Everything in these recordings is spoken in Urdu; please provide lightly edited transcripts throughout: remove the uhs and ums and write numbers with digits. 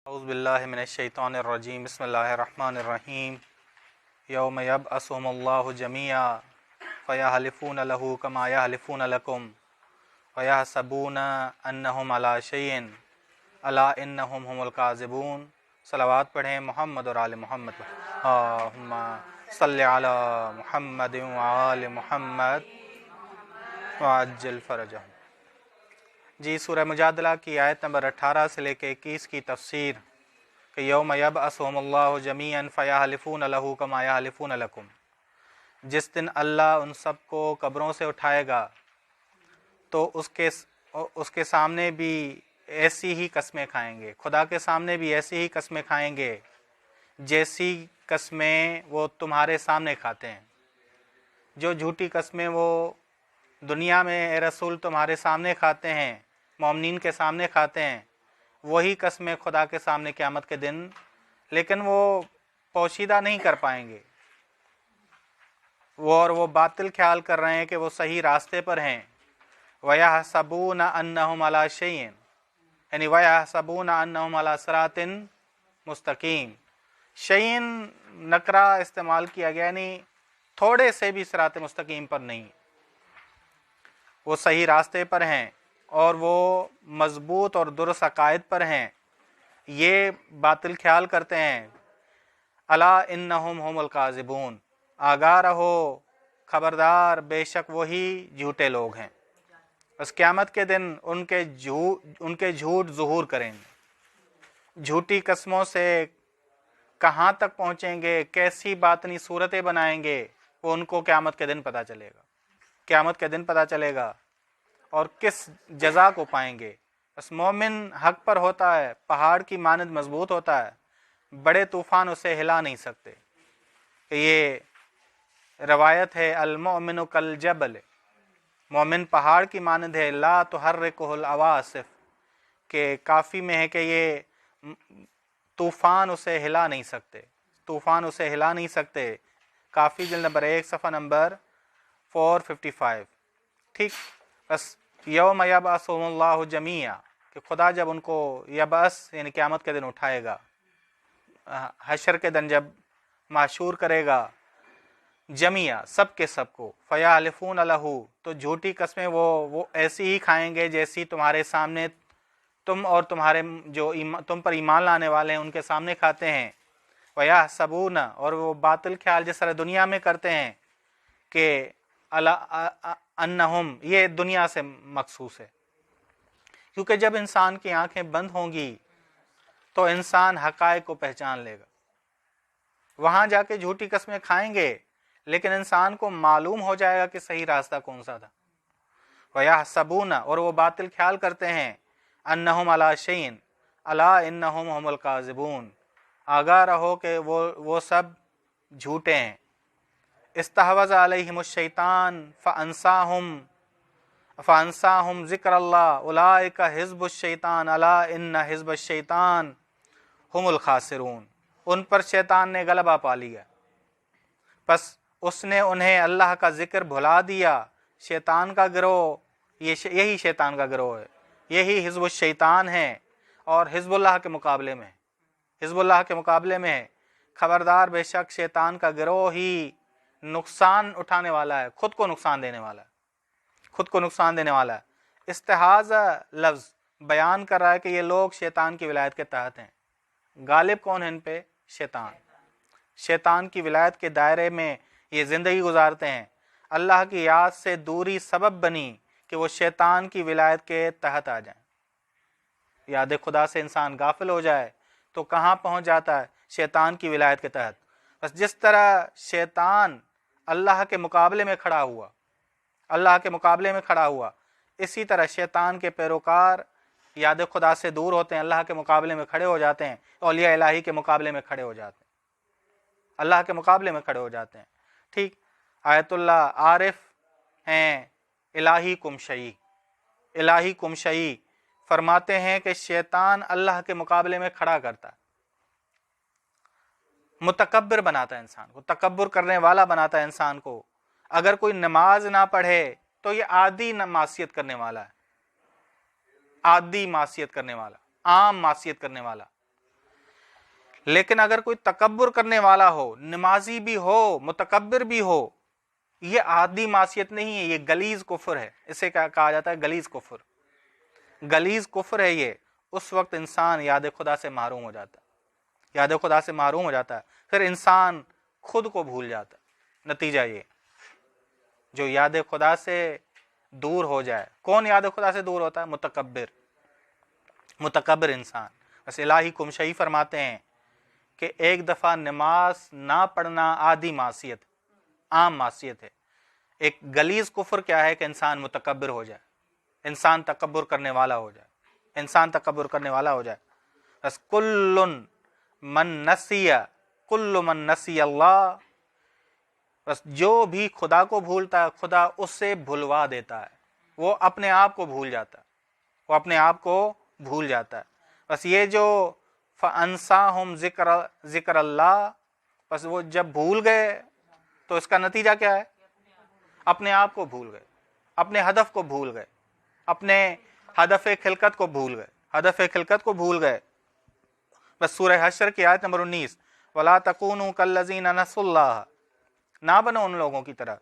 اعوذ باللہ من الشیطان الرجیم بسم اللہ الرحمن الرحیم یوم یبعثہم اللہ جمیعا فیحلفون لہ کما یحلفون لکم ویحسبون انہم علی شیء الا انہم هم الکاذبون۔ صلوات پڑھیں محمد اور آل محمد۔ اللہم صلی علی محمد وآل محمد وعجل فرجہم۔ جی سورہ مجادلہ کی آیت نمبر 18 سے لے کے 21 کی تفسیر کہ یوم یبعثہم اللہ جمیعا فیحلفون لہ کما یحلفون لکم، جس دن اللہ ان سب کو قبروں سے اٹھائے گا تو اس کے سامنے بھی ایسی ہی قسمیں کھائیں گے، خدا کے سامنے بھی ایسی ہی قسمیں کھائیں گے جیسی قسمیں وہ تمہارے سامنے کھاتے ہیں۔ جو جھوٹی قسمیں وہ دنیا میں اے رسول تمہارے سامنے کھاتے ہیں، مومنین کے سامنے کھاتے ہیں، وہی قسمیں خدا کے سامنے قیامت کے دن، لیکن وہ پوشیدہ نہیں کر پائیں گے۔ وہ باطل خیال کر رہے ہیں کہ وہ صحیح راستے پر ہیں۔ وَيَحْسَبُونَ أَنَّهُمْ عَلَى شَيْءٍ، یعنی وَيَحْسَبُونَ أَنَّهُمْ عَلَى صِرَاطٍ مستقیم۔ شیئن نکرہ استعمال کیا گیا، یعنی تھوڑے سے بھی صراط مستقیم پر نہیں، وہ صحیح راستے پر ہیں اور وہ مضبوط اور درست عقائد پر ہیں، یہ باطل خیال کرتے ہیں۔ الا انہم هم الکاذبون، آگاہ رہو، خبردار، بے شک وہی جھوٹے لوگ ہیں۔ بس قیامت کے دن ان کے جھوٹ ظہور کریں گے، جھوٹی قسموں سے کہاں تک پہنچیں گے، کیسی باطنی صورتیں بنائیں گے، وہ ان کو قیامت کے دن پتہ چلے گا، قیامت کے دن پتہ چلے گا اور کس جزا کو پائیں گے۔ بس مومن حق پر ہوتا ہے، پہاڑ کی مانند مضبوط ہوتا ہے، بڑے طوفان اسے ہلا نہیں سکتے۔ یہ روایت ہے المؤمن کالجبل، مومن پہاڑ کی مانند ہے، لا تحرکہ العواصف، کہ کافی میں ہے کہ یہ طوفان اسے ہلا نہیں سکتے، طوفان اسے ہلا نہیں سکتے۔ کافی جلد نمبر 1 صفحہ نمبر 455۔ ٹھیک، بس یوم یبعثہم اللہ جمیعا، کہ خدا جب ان کو یبعث یعنی قیامت کے دن اٹھائے گا، حشر کے دن جب معشور کرے گا جمیعا سب کے سب کو، فیحلفون لہ، تو جھوٹی قسمیں وہ ایسی ہی کھائیں گے جیسی تمہارے سامنے تم اور تمہارے جو تم پر ایمان لانے والے ہیں ان کے سامنے کھاتے ہیں۔ وَيَحْسَبُونَ، اور وہ باطل خیال جس طرح دنیا میں کرتے ہیں کہ انہم، یہ دنیا سے مخصوص ہے، کیونکہ جب انسان کی آنکھیں بند ہوں گی تو انسان حقائق کو پہچان لے گا۔ وہاں جا کے جھوٹی قسمیں کھائیں گے لیکن انسان کو معلوم ہو جائے گا کہ صحیح راستہ کون سا تھا۔ وَيَحْسَبُونَ، اور وہ باطل خیال کرتے ہیں، انہم علی شیء الا انہم هم الکاذبون، آگاہ رہو کہ وہ سب جھوٹے ہیں۔ استحوذ علیہم الشیطان فانساہم ذکر اللہ اولئک حزب الشیطان الا ان حزب الشیطان هم الخاسرون، ان پر شیطان نے غلبہ پا لیا، پس اس نے انہیں اللہ کا ذکر بھلا دیا۔ شیطان کا گروہ، یہی شیطان کا گروہ ہے، یہی حزب الشیطان ہے، اور حزب اللہ کے مقابلے میں، حزب اللہ کے مقابلے میں ہے۔ خبردار، بے شک شیطان کا گروہ ہی نقصان اٹھانے والا ہے، خود کو نقصان دینے والا ہے، خود کو نقصان دینے والا ہے۔ استحاضہ لفظ بیان کر رہا ہے کہ یہ لوگ شیطان کی ولایت کے تحت ہیں۔ غالب کون ہے ان پہ؟ شیطان، شیطان کی ولایت کے دائرے میں یہ زندگی گزارتے ہیں۔ اللہ کی یاد سے دوری سبب بنی کہ وہ شیطان کی ولایت کے تحت آ جائیں۔ یاد خدا سے انسان غافل ہو جائے تو کہاں پہنچ جاتا ہے؟ شیطان کی ولایت کے تحت۔ بس جس طرح شیطان اللہ کے مقابلے میں کھڑا ہوا، اللہ کے مقابلے میں کھڑا ہوا، اسی طرح شیطان کے پیروکار یاد خدا سے دور ہوتے ہیں، اللہ کے مقابلے میں کھڑے ہو جاتے ہیں، اولیاء الہی کے مقابلے میں کھڑے ہو جاتے ہیں، اللہ کے مقابلے میں کھڑے ہو جاتے ہیں۔ ٹھیک، آیت اللہ عارف ہیں الہی کم شیء، الہی کم شیء، فرماتے ہیں کہ شیطان اللہ کے مقابلے میں کھڑا کرتا ہے، متکبر بناتا ہے انسان کو، تکبر کرنے والا بناتا ہے انسان کو۔ اگر کوئی نماز نہ پڑھے تو یہ عادی معصیت کرنے والا ہے، عادی معصیت کرنے والا، عام معصیت کرنے والا۔ لیکن اگر کوئی تکبر کرنے والا ہو، نمازی بھی ہو، متکبر بھی ہو، یہ عادی معصیت نہیں ہے، یہ غلیظ کفر ہے. اسے کیا کہا جاتا ہے؟ غلیظ کفر. غلیظ کفر ہے یہ. اس وقت انسان یاد خدا سے محروم ہو جاتا ہے، یاد خدا سے محروم ہو جاتا ہے، پھر انسان خود کو بھول جاتا ہے. نتیجہ یہ جو یاد خدا سے دور ہو جائے. کون یاد خدا سے دور ہوتا ہے؟ متکبر. متکبر انسان. بس الہی کم شہی فرماتے ہیں کہ ایک دفعہ نماز نہ پڑھنا عادی معصیت، عام معصیت ہے. ایک غلیظ کفر کیا ہے؟ کہ انسان متکبر ہو جائے، انسان تکبر کرنے والا ہو جائے، انسان تکبر کرنے والا ہو جائے. بس کل من نسی اللہ، بس جو بھی خدا کو بھولتا ہے خدا اس سے بھلوا دیتا ہے. وہ اپنے آپ کو بھول جاتا ہے، وہ اپنے آپ کو بھول جاتا ہے. بس یہ جو فَأَنْسَاهُمْ ذکر اللہ، بس وہ جب بھول گئے تو اس کا نتیجہ کیا ہے؟ اپنے آپ کو بھول گئے، اپنے ہدف کو بھول گئے، اپنے ہدف خلقت کو بھول گئے، ہدف خلقت کو بھول گئے. بس سورہ حشر کی آیت نمبر 19، وَلَا تَكُونُوا كَالَّذِينَ نَسُوا اللَّهَ، نہ بنو ان لوگوں کی طرح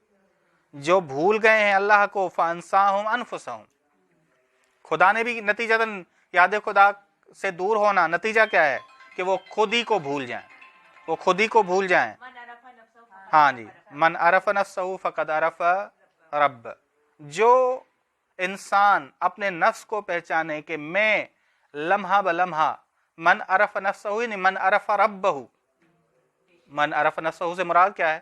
جو بھول گئے ہیں اللہ کو. فَأَنْسَاهُمْ أَنفُسَهُمْ، خدا نے بھی نتیجتاً یاد خدا سے دور ہونا نتیجہ کیا ہے؟ کہ وہ خود ہی کو بھول جائیں، وہ خود ہی کو بھول جائیں. ہاں جی، من عرف نفسہ فقد عرف رب. جو انسان اپنے نفس کو پہچانے کہ میں لمحہ بلمحہ، من عرف نفسہ یعنی من عرف ربہ. من عرف نفسہ سے مراد کیا ہے؟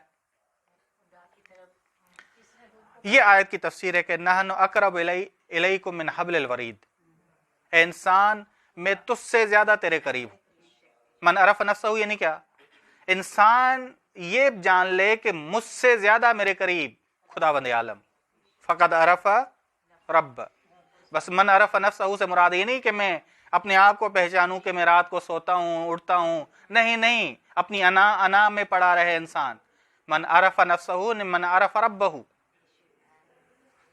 یہ آیت کی تفسیر ہے کہ نحن اقرب الیکم من حبل الورید، اے انسان میں تجھ سے زیادہ تیرے قریب ہوں. من عرف نفسہ یعنی کیا؟ انسان یہ جان لے کہ مجھ سے زیادہ میرے قریب خداوند عالم. فقد عرف رب. بس من عرف نفسہ سے مراد یہ نہیں کہ میں اپنے آپ کو پہچانوں کہ میں رات کو سوتا ہوں اٹھتا ہوں، نہیں، اپنی انا میں پڑا رہے انسان. من عرف نفسہ من عرف ربہ،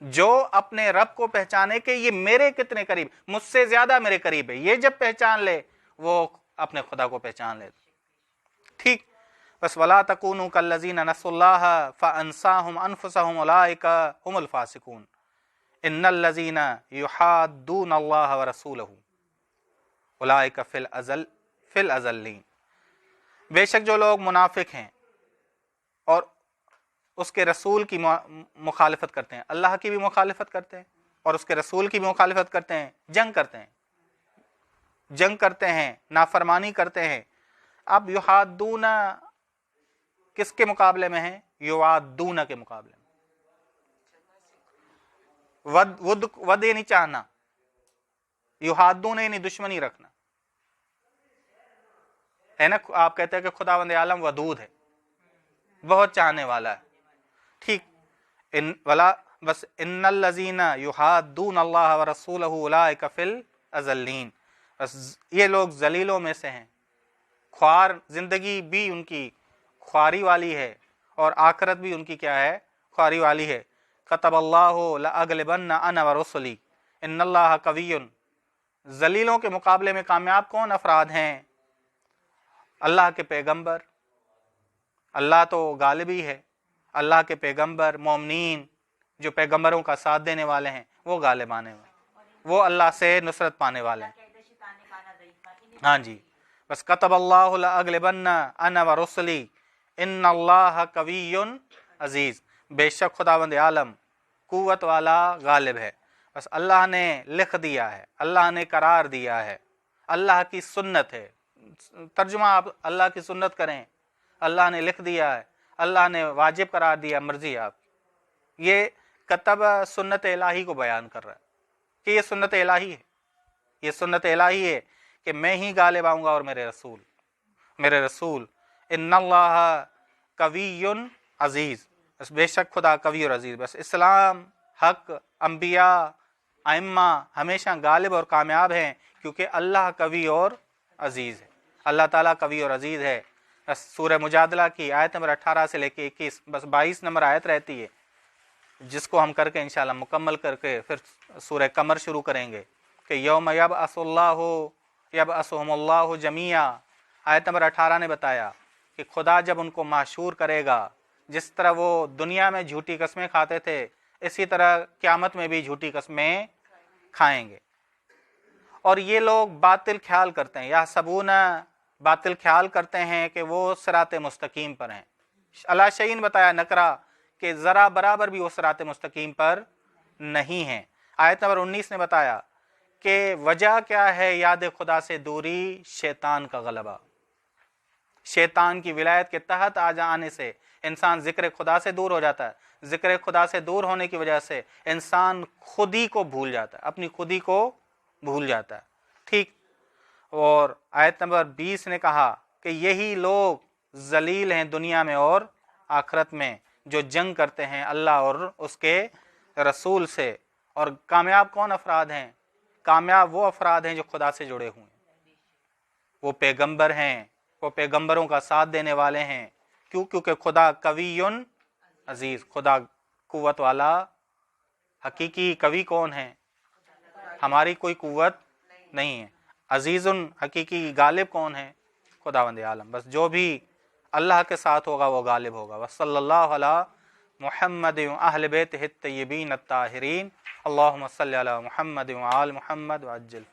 جو اپنے رب کو پہچانے کہ یہ میرے کتنے قریب، مجھ سے زیادہ میرے قریب ہے، یہ جب پہچان لے وہ اپنے خدا کو پہچان لے. ٹھیک. بس وَلَا تَكُونُوا كَالَّذِينَ نَسُوا اللَّهَ فَأَنْسَاهُمْ أَنفُسَهُمْ أُولَٰئِكَ هُمُ الْفَاسِقُونَ. إِنَّ الَّذِينَ يُحَادُّونَ اللَّهَ وَرَسُولَهُ أُولَٰئِكَ فِي الْأَذَلِّينَ. بے شک جو لوگ منافق ہیں اور اس کے رسول کی مخالفت کرتے ہیں، اللہ کی بھی مخالفت کرتے ہیں اور اس کے رسول کی بھی مخالفت کرتے ہیں، جنگ کرتے ہیں، نافرمانی کرتے ہیں. اب یحادون کس کے مقابلے میں ہیں؟ یوادون کے مقابلے میں. ود یہ نہیں چاہنا، یحادون یعنی دشمنی رکھنا ہے نا. آپ کہتے ہیں کہ خداوند عالم ودود ہے، بہت چاہنے والا ہے. ٹھیک. بس ان الذین یحادون اللہ ورسولہ اولئک فی الاذلین. بس یہ لوگ ذلیلوں میں سے ہیں. خوار زندگی بھی ان کی خواری والی ہے اور آخرت بھی ان کی کیا ہے؟ خواری والی ہے. کتب اللہ لاغلبن انا ورسلی ان اللہ قوی. ذلیلوں کے مقابلے میں کامیاب کون افراد ہیں؟ اللہ کے پیغمبر. اللہ تو غالب ہی ہے، اللہ کے پیغمبر مومنین جو پیغمبروں کا ساتھ دینے والے ہیں وہ غالب آنے والے، وہ اللہ سے نصرت پانے والے ہیں. ہاں جی. بس کتب اللہ لاغلبن انا ورسلی ان اللہ قوی عزیز. بے شک خداوند عالم قوت والا غالب ہے. بس اللہ نے لکھ دیا ہے، اللہ نے قرار دیا ہے، اللہ کی سنت ہے. ترجمہ آپ اللہ کی سنت کریں، اللہ نے لکھ دیا ہے، اللہ نے واجب قرار دیا، مرضی آپ. یہ کتب سنت الہی کو بیان کر رہا ہے کہ یہ سنت الہی ہے، یہ سنت الہی ہے کہ میں ہی غالب آؤں گا اور میرے رسول. ان اللہ قوی عزیز. بس بے شک خدا قوی اور عزیز. بس اسلام، حق، انبیاء، ائمہ ہمیشہ غالب اور کامیاب ہیں کیونکہ اللہ قوی اور عزیز ہے. اللہ تعالیٰ قوی اور عزیز ہے. بس سورہ مجادلہ کی آیت نمبر 18 سے لے کے 21، بس 22 نمبر آیت رہتی ہے جس کو ہم کر کے انشاءاللہ مکمل کر کے پھر سورہ قمر شروع کریں گے کہ یوم یبعث اللہ یبعثہم اللہ جمیعا. آیت نمبر 18 نے بتایا کہ خدا جب ان کو محشور کرے گا، جس طرح وہ دنیا میں جھوٹی قسمیں کھاتے تھے اسی طرح قیامت میں بھی جھوٹی قسمیں کھائیں گے۔ اور یہ لوگ باطل خیال کرتے ہیں، یا سبون باطل خیال کرتے ہیں کہ وہ صراط مستقیم پر ہیں۔ اللہ شعین بتایا نکرا کہ ذرا برابر بھی وہ صراط مستقیم پر نہیں ہیں۔ آیت نمبر 19 نے بتایا کہ وجہ کیا ہے یاد خدا سے دوری، شیطان کا غلبہ۔ شیطان کی ولایت کے تحت آ جانے سے انسان ذکر خدا سے دور ہو جاتا ہے۔ ذکر خدا سے دور ہونے کی وجہ سے انسان خودی کو بھول جاتا ہے، اپنی خودی کو بھول جاتا ہے، ٹھیک۔ اور آیت نمبر 20 نے کہا کہ یہی لوگ ذلیل ہیں دنیا میں اور آخرت میں، جو جنگ کرتے ہیں اللہ اور اس کے رسول سے۔ اور کامیاب کون افراد ہیں؟ کامیاب وہ افراد ہیں جو خدا سے جڑے ہوئے ہیں، وہ پیغمبر ہیں، وہ پیغمبروں کا ساتھ دینے والے ہیں۔ کیوں؟ کیونکہ خدا قوی عزیز، خدا قوت والا۔ حقیقی قوی کون ہے؟ ہماری کوئی قوت نہیں ہے۔ عزیز حقیقی غالب کون ہے؟ خداوند عالم۔ بس جو بھی اللہ کے ساتھ ہوگا وہ غالب ہوگا۔ وصلی اللہ علی محمد اہل بیتہ الطیبین الطاہرین، اللہم صلی علی محمد وآل محمد وعجل